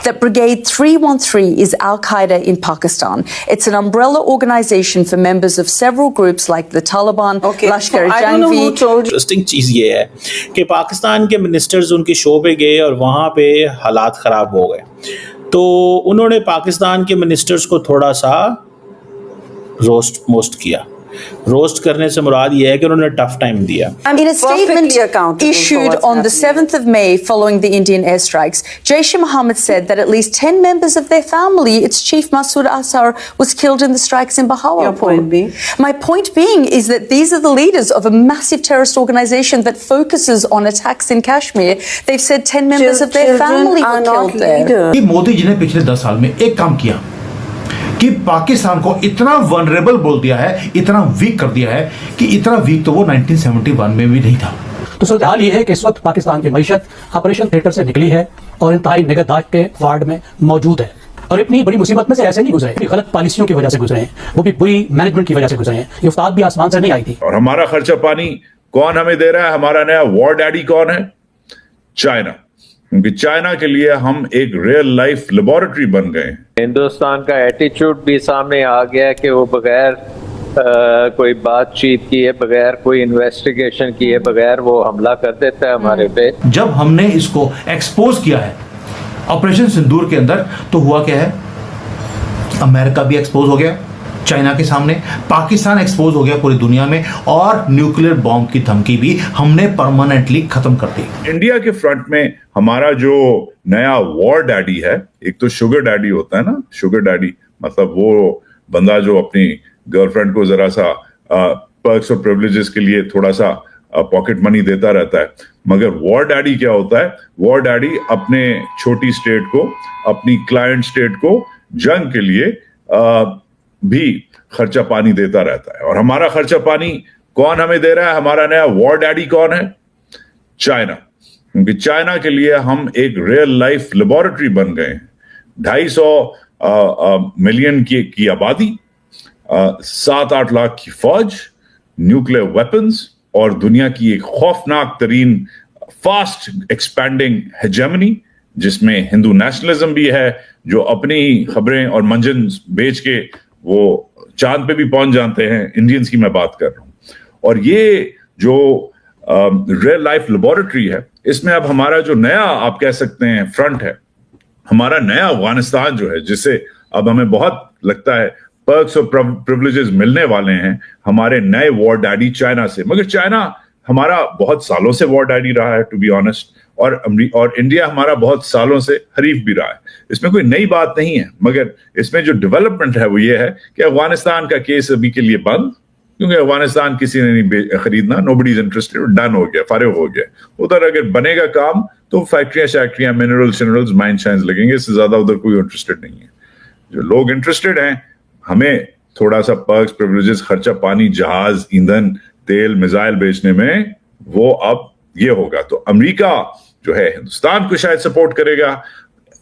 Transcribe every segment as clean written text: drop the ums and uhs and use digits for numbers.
that Brigade 313 is Al-Qaeda in Pakistan. It's an umbrella organization for members of several groups like the Taliban, Lashkar-e-Jhangvi. Interesting चीज़ ये है कि पाकिस्तान के ministers उनके show पे गए और वहाँ पे हालात ख़राब हो गए, तो उन्होंने पाकिस्तान के मिनिस्टर्स को थोड़ा सा रोस्ट किया। रोस्ट करने से मुराद ये है कि उन्होंने टफ टाइम दिया। In a statement issued on the 7th of May following the Indian airstrikes, Jaish-e-Mohammed said that at least 10 members of their family, its chief Masood Azhar, was killed in the strikes in Bahawalpur. My point being is that these are the leaders of a massive terrorist organization that focuses on attacks in Kashmir. They've said 10 members of their family were killed there. Modi ji ने पिछले 10 साल में एक काम किया कि पाकिस्तान को इतना वनरेबल बोल दिया है, इतना वीक कर दिया है कि इतना वीक तो वो 1971 में भी नहीं था। तो सूरत हाल ये है कि इस वक्त पाकिस्तान की मईशत ऑपरेशन थिएटर से निकली है और इंतहाई निगहदाश्त के वार्ड में मौजूद है, और इतनी बड़ी मुसीबत में से ऐसे नहीं गुजरे, गलत पॉलिसियों की वजह से गुजरे हैं, वो भी बुरी मैनेजमेंट की वजह से गुजरे हैं। ये उस्ताद भी आसमान से नहीं आई थी। और हमारा खर्चा पानी कौन हमें दे रहा है? हमारा नया वॉर डैडी कौन है? चाइना। क्योंकि चाइना के लिए हम एक रियल लाइफ लेबोरेटरी बन गए। हिंदुस्तान का एटीट्यूड भी सामने आ गया कि वो बगैर कोई बातचीत किए, बगैर कोई इन्वेस्टिगेशन किए, बगैर वो हमला कर देता है हमारे पे। जब हमने इसको एक्सपोज किया है ऑपरेशन सिंदूर के अंदर, तो हुआ क्या है? अमेरिका भी एक्सपोज हो गया चाइना के सामने, पाकिस्तान एक्सपोज हो गया पूरी दुनिया में, और न्यूक्लियर बॉम्ब की धमकी भी हमने परमानेंटली खत्म कर दी। इंडिया के फ्रंट में हमारा जो नया वॉर डैडी है, एक तो शुगर डैडी होता है ना, शुगर डैडी मतलब वो बंदा जो अपनी गर्लफ्रेंड को जरा सा पर्क्स और प्रिविलेजेस के लिए थोड़ा सा पॉकेट मनी देता रहता है। मगर वॉर डैडी क्या होता है? वॉर डैडी अपने छोटी स्टेट को, अपनी क्लाइंट स्टेट को जंग के लिए भी खर्चा पानी देता रहता है। और हमारा खर्चा पानी कौन हमें दे रहा है? हमारा नया वॉर डैडी कौन है? चाइना। क्योंकि चाइना के लिए हम एक रियल लाइफ लेबोरेटरी बन गए हैं। 250 मिलियन की आबादी, 7-8 लाख की फौज, न्यूक्लियर वेपन्स, और दुनिया की एक खौफनाक तरीन फास्ट एक्सपैंडिंग हेजेमनी, जिसमें हिंदू नेशनलिज्म भी है, जो अपनी खबरें और मंजन बेच के वो चांद पे भी पहुंच जाते हैं। इंडियंस की मैं बात कर रहा हूं। और ये जो रियल लाइफ लेबोरेटरी है, इसमें अब हमारा जो नया आप कह सकते हैं फ्रंट है, हमारा नया अफगानिस्तान जो है, जिससे अब हमें बहुत लगता है पर्क्स और प्रिविलेजेस मिलने वाले हैं हमारे नए वॉर डैडी चाइना से। मगर चाइना हमारा बहुत सालों से वॉर डैडी रहा है, टू बी ऑनेस्ट, और इंडिया हमारा बहुत सालों से हरीफ भी रहा है। इसमें कोई नई बात नहीं है, मगर इसमें जो डेवलपमेंट है वो ये है कि अफगानिस्तान का केस अभी के लिए बंद, क्योंकि अफगानिस्तान किसी ने नहीं खरीदना, नोबडी इज इंटरेस्टेड, डन हो गया, फारिग हो गया। उधर अगर बनेगा काम तो फैक्ट्रियां, मिनरल्स, माइन शाइन्स लगेंगे, इससे ज्यादा उधर कोई इंटरेस्टेड नहीं है। जो लोग इंटरेस्टेड हैं, हमें थोड़ा सा पर्क्स, प्रिविलेजेस, खर्चा पानी, जहाज, ईंधन, तेल, मिसाइल बेचने में, वो अब ये होगा। तो अमेरिका जो है हिंदुस्तान को शायद सपोर्ट करेगा,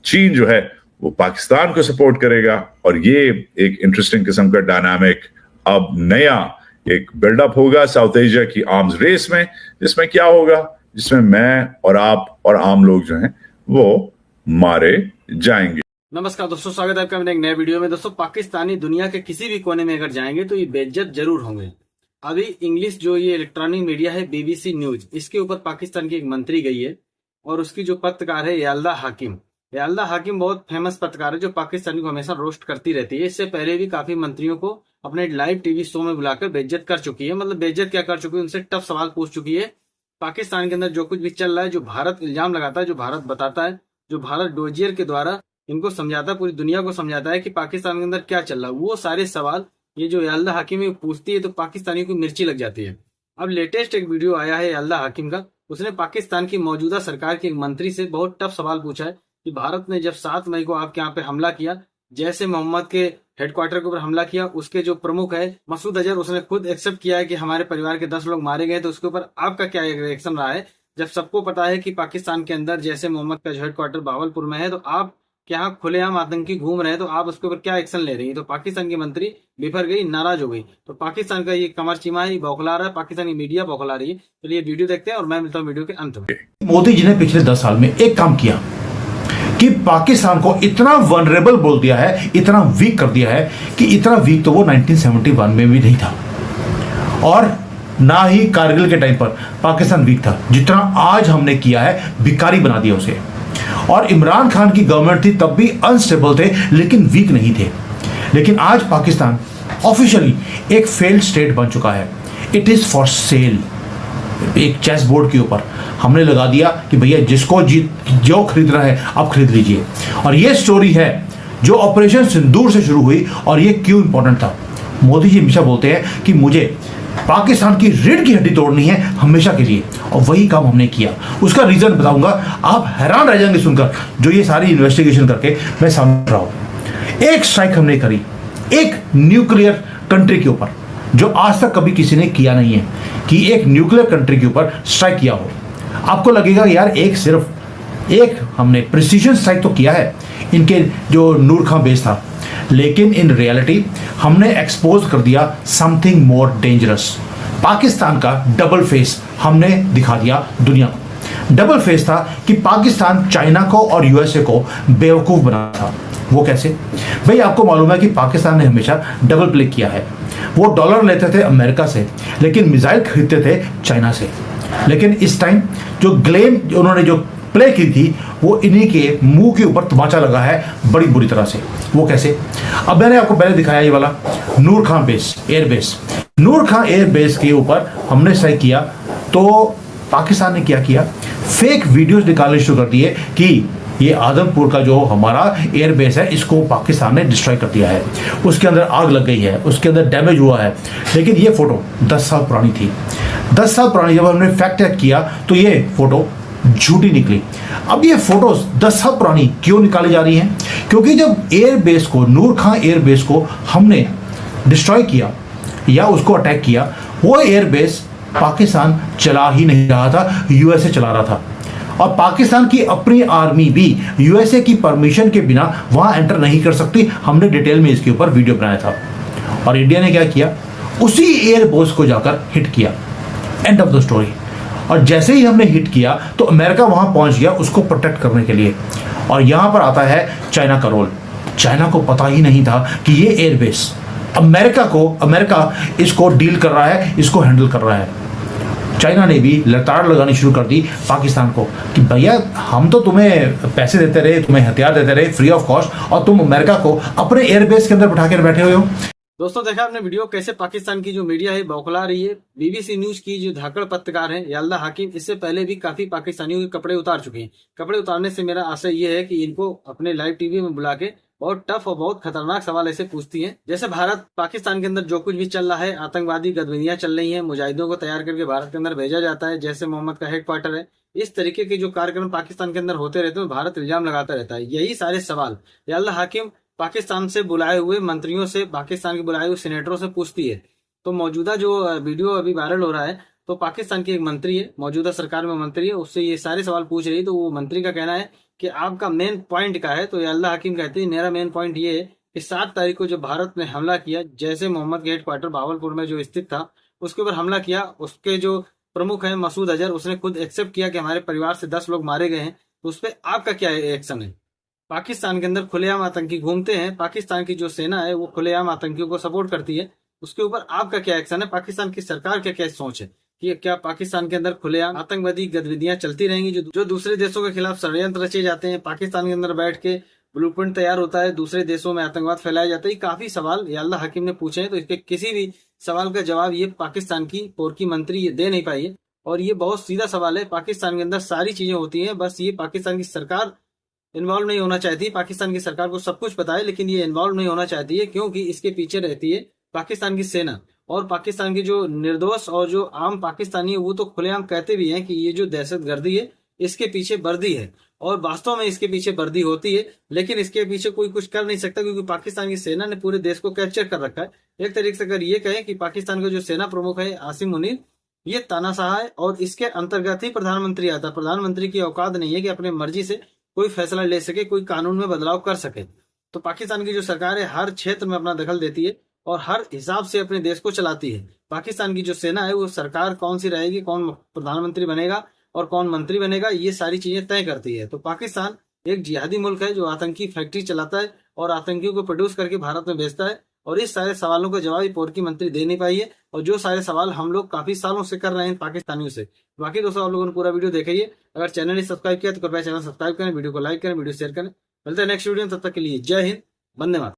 चीन जो है वो पाकिस्तान को सपोर्ट करेगा, और ये एक इंटरेस्टिंग किस्म का डायनामिक अब नया एक बिल्डअप होगा साउथ एशिया की आर्म्स रेस में, जिसमें क्या होगा? जिसमें मैं और आप और आम लोग जो हैं वो मारे जाएंगे। नमस्कार दोस्तों, स्वागत है आपका मेरे एक नए वीडियो में। दोस्तों, पाकिस्तानी दुनिया के किसी भी कोने में अगर जाएंगे तो ये बेइज्जत जरूर होंगे। अभी इंग्लिश जो ये इलेक्ट्रॉनिक मीडिया है BBC न्यूज, इसके ऊपर पाकिस्तान की एक मंत्री गई है, और उसकी जो पत्रकार है याल्दा हाकिम बहुत फेमस पत्रकार है, जो पाकिस्तानी को हमेशा रोस्ट करती रहती है। इससे पहले भी काफी मंत्रियों को अपने लाइव टीवी शो में बुलाकर बेइज्जत कर चुकी है। मतलब बेइज्जत क्या कर चुकी है, उनसे टफ सवाल पूछ चुकी है। पाकिस्तान के अंदर जो कुछ भी चल रहा है, जो भारत इल्जाम लगाता है, जो भारत बताता है, जो भारत डोजियर के द्वारा इनको समझाता है, पूरी दुनिया को समझाता है कि पाकिस्तान के अंदर क्या चल रहा है, वो सारे सवाल ये जो याल्दा हाकिम पूछती है तो पाकिस्तानियों को मिर्ची लग जाती है। अब लेटेस्ट एक वीडियो आया है याल्दा हाकिम का, उसने पाकिस्तान की मौजूदा सरकार के एक मंत्री से बहुत टफ सवाल पूछा है कि भारत ने जब 7 मई को आपके यहाँ पे हमला किया, जैसे मोहम्मद के हेडक्वार्टर के ऊपर हमला किया, उसके जो प्रमुख है मसूद अजहर, उसने खुद एक्सेप्ट किया है कि हमारे परिवार के 10 लोग मारे गए, तो उसके ऊपर आपका क्या रिएक्शन रहा है? जब सबको पता है कि पाकिस्तान के अंदर जैसे मोहम्मद का हेडक्वार्टर भावलपुर में है, तो आप क्या खुलेआम आतंकी घूम रहे हैं, तो आप उसके ऊपर क्या एक्शन ले रही है? तो पाकिस्तान की मंत्री बिफर गई, नाराज हो गई। तो पाकिस्तान का ये कमर चिमा है, बौखला रहा है, पाकिस्तानी मीडिया बौखला रही है। चलिए वीडियो देखते हैं और मैं मिलता हूँ वीडियो के अंत में। मोदी जी ने पिछले 10 साल में एक काम किया कि पाकिस्तान को इतना वनरेबल बोल दिया है, इतना वीक कर दिया है कि इतना वीक तो वो 1971 में भी नहीं था, और ना ही कारगिल के टाइम पर पाकिस्तान वीक था जितना आज हमने किया है, भिखारी बना दिया उसे। और इमरान खान की गवर्नमेंट थी तब भी अनस्टेबल थे लेकिन वीक नहीं थे। लेकिन आज पाकिस्तान ऑफिशियली एक फेल्ड स्टेट बन चुका है। It is for sale. एक चेस बोर्ड के ऊपर हमने लगा दिया कि भैया जिसको जो खरीदना है आप खरीद लीजिए। और ये स्टोरी है जो ऑपरेशन सिंदूर से शुरू हुई, और ये क्यों इंपॉर्टेंट था। मोदी जी हमेशा बोलते हैं कि मुझे पाकिस्तान की रीढ़ की हड्डी तोड़नी है हमेशा के लिए, और वही काम हमने किया। उसका रीजन बताऊंगा, आप हैरान रह जाएंगे सुनकर, जो ये सारी इन्वेस्टिगेशन करके मैं समझ रहा हूं। एक स्ट्राइक हमने करी एक न्यूक्लियर कंट्री के ऊपर, जो आज तक कभी किसी ने किया नहीं है कि एक न्यूक्लियर कंट्री के ऊपर स्ट्राइक किया हो। आपको लगेगा यार सिर्फ एक हमने प्रिसीजन स्ट्राइक तो किया है इनके जो नूर खां बेस था, लेकिन इन रियलिटी हमने एक्सपोज कर दिया समथिंग मोर डेंजरस। पाकिस्तान का डबल फेस हमने दिखा दिया दुनिया को। डबल फेस था कि पाकिस्तान चाइना को और यूएसए को बेवकूफ़ बना था। वो कैसे भाई, आपको मालूम है कि पाकिस्तान ने हमेशा डबल प्ले किया है। वो डॉलर लेते थे अमेरिका से लेकिन मिसाइल खरीदते थे चाइना से। लेकिन इस टाइम जो ग्लेम उन्होंने जो प्ले की थी वो इन्हीं के मुंह के ऊपर तमाचा लगा है बड़ी बुरी तरह से। वो कैसे, अब मैंने आपको पहले दिखाया ये वाला नूर खां बेस एयरबेस। नूर खां एयरबेस के ऊपर हमने स्ट्राइक किया तो पाकिस्तान ने क्या किया, फेक वीडियोस निकालने शुरू कर दिए कि ये आदमपुर का जो हमारा एयरबेस है इसको पाकिस्तान ने डिस्ट्रॉय कर दिया है, उसके अंदर आग लग गई है, उसके अंदर डैमेज हुआ है। लेकिन ये फोटो 10 साल पुरानी थी। 10 साल पुरानी जब हमने फैक्ट चेक किया तो ये फोटो झूठी निकली। अब ये फोटोज 10 साल पुरानी क्यों निकाली जा रही हैं? क्योंकि जब एयरबेस को, नूर खां एयरबेस को हमने डिस्ट्रॉय किया या उसको अटैक किया, वो एयरबेस पाकिस्तान चला ही नहीं रहा था, यूएसए चला रहा था। और पाकिस्तान की अपनी आर्मी भी यूएसए की परमिशन के बिना वहां एंटर नहीं कर सकती। हमने डिटेल में इसके ऊपर वीडियो बनाया था। और इंडिया ने क्या किया, उसी एयरबेस को जाकर हिट किया। End of the story. और जैसे ही हमने हिट किया तो अमेरिका वहां पहुंच गया उसको प्रोटेक्ट करने के लिए। और यहां पर आता है चाइना का रोल। चाइना को पता ही नहीं था कि ये एयरबेस अमेरिका इसको डील कर रहा है, इसको हैंडल कर रहा है। चाइना ने भी लताड़ लगानी शुरू कर दी पाकिस्तान को कि भैया हम तो तुम्हें पैसे देते रहे, तुम्हें हथियार देते रहे फ्री ऑफ कॉस्ट, और तुम अमेरिका को अपने एयरबेस के अंदर बैठा कर बैठे हुए हो। दोस्तों देखा आपने वीडियो कैसे पाकिस्तान की जो मीडिया है बौखला रही है। बीबीसी न्यूज की जो धाकड़ पत्रकार है याल्दा हाकिम, इससे पहले भी काफी पाकिस्तानियों के कपड़े उतार चुके हैं। कपड़े उतारने से मेरा आशय ये है कि इनको अपने लाइव टीवी में बुला के बहुत टफ और बहुत खतरनाक सवाल ऐसे पूछती हैं, जैसे भारत पाकिस्तान के अंदर जो कुछ भी चल रहा है, आतंकवादी गतिविधियां चल रही हैं, मुजाहिदों को तैयार करके भारत के अंदर भेजा जाता है, जैसे मोहम्मद का हेडक्वार्टर है। इस तरीके के जो कार्यक्रम पाकिस्तान के अंदर होते रहते हैं, भारत इल्जाम लगाता रहता है। यही सारे सवाल याल्दा हाकिम पाकिस्तान से बुलाए हुए मंत्रियों से, पाकिस्तान के बुलाए हुए सीनेटरों से पूछती है। तो मौजूदा जो वीडियो अभी वायरल हो रहा है, तो पाकिस्तान की एक मंत्री है, मौजूदा सरकार में मंत्री है, उससे ये सारे सवाल पूछ रही है। तो वो मंत्री का कहना है कि आपका मेन पॉइंट क्या है? तो याल्दा हाकिम कहती है मेरा मेन पॉइंट ये है कि 7 तारीख को जब भारत ने हमला किया, जैसे मोहम्मद के हेडक्वार्टर भावलपुर में जो स्थित था उसके ऊपर हमला किया, उसके जो प्रमुख है मसूद अजहर, उसने खुद एक्सेप्ट किया कि हमारे परिवार से 10 लोग मारे गए हैं। तो उस पर आपका क्या एक्शन है? पाकिस्तान के अंदर खुलेआम आतंकी घूमते हैं, पाकिस्तान की जो सेना है वो खुलेआम आतंकियों को सपोर्ट करती है, उसके ऊपर आपका क्या एक्शन है? पाकिस्तान की सरकार का क्या सोच है कि क्या पाकिस्तान के अंदर खुलेआम आतंकवादी गतिविधियां चलती रहेंगी, जो दूसरे देशों के खिलाफ षड्यंत्र रचे जाते हैं, पाकिस्तान के अंदर बैठ के ब्लूप्रिंट तैयार होता है, दूसरे देशों में आतंकवाद फैलाया जाता है। काफी सवाल याल्दा हाकिम ने पूछे हैं, तो इसके किसी भी सवाल का जवाब ये पाकिस्तान की कोर की मंत्री ये दे नहीं पाई है। और ये बहुत सीधा सवाल है। पाकिस्तान के अंदर सारी चीजें होती हैं, बस ये पाकिस्तान की सरकार इन्वॉल्व नहीं होना चाहती। पाकिस्तान की सरकार को सब कुछ पता है, लेकिन ये इन्वॉल्व नहीं होना चाहती है, क्योंकि इसके पीछे रहती है पाकिस्तान की सेना। और पाकिस्तान के जो निर्दोष और जो आम पाकिस्तानी है वो तो खुलेआम कहते भी हैं कि ये जो दहशतगर्दी है इसके पीछे वर्दी है, और वास्तव में इसके पीछे वर्दी होती है, लेकिन इसके पीछे कोई कुछ कर नहीं सकता, क्योंकि पाकिस्तान की सेना ने पूरे देश को कैप्चर कर रखा है। एक तरीके से अगर ये कहें कि पाकिस्तान का जो सेना प्रमुख है आसिम मुनीर, ये तानाशाह है, और इसके अंतर्गत ही प्रधानमंत्री आता है। प्रधानमंत्री की औकात नहीं है कि अपने मर्जी से कोई फैसला ले सके, कोई कानून में बदलाव कर सके। तो पाकिस्तान की जो सरकार है हर क्षेत्र में अपना दखल देती है और हर हिसाब से अपने देश को चलाती है। पाकिस्तान की जो सेना है वो सरकार कौन सी रहेगी, कौन प्रधानमंत्री बनेगा और कौन मंत्री बनेगा, ये सारी चीजें तय करती है। तो पाकिस्तान एक जिहादी मुल्क है जो आतंकी फैक्ट्री चलाता है और आतंकियों को प्रोड्यूस करके भारत में बेचता है। और इस सारे सवालों का जवाब पोर की मंत्री दे नहीं पाई है, और जो सारे सवाल हम लोग काफी सालों से कर रहे हैं पाकिस्तानियों से। बाकी दोस्तों आप लोगों ने पूरा वीडियो देखिए। अगर चैनल नहीं सब्सक्राइब किया तो कृपया चैनल सब्सक्राइब करें, वीडियो को लाइक करें, वीडियो शेयर करें। मिलते हैं नेक्स्ट वीडियो में, तब तक के लिए जय हिंद, वंदे मातरम।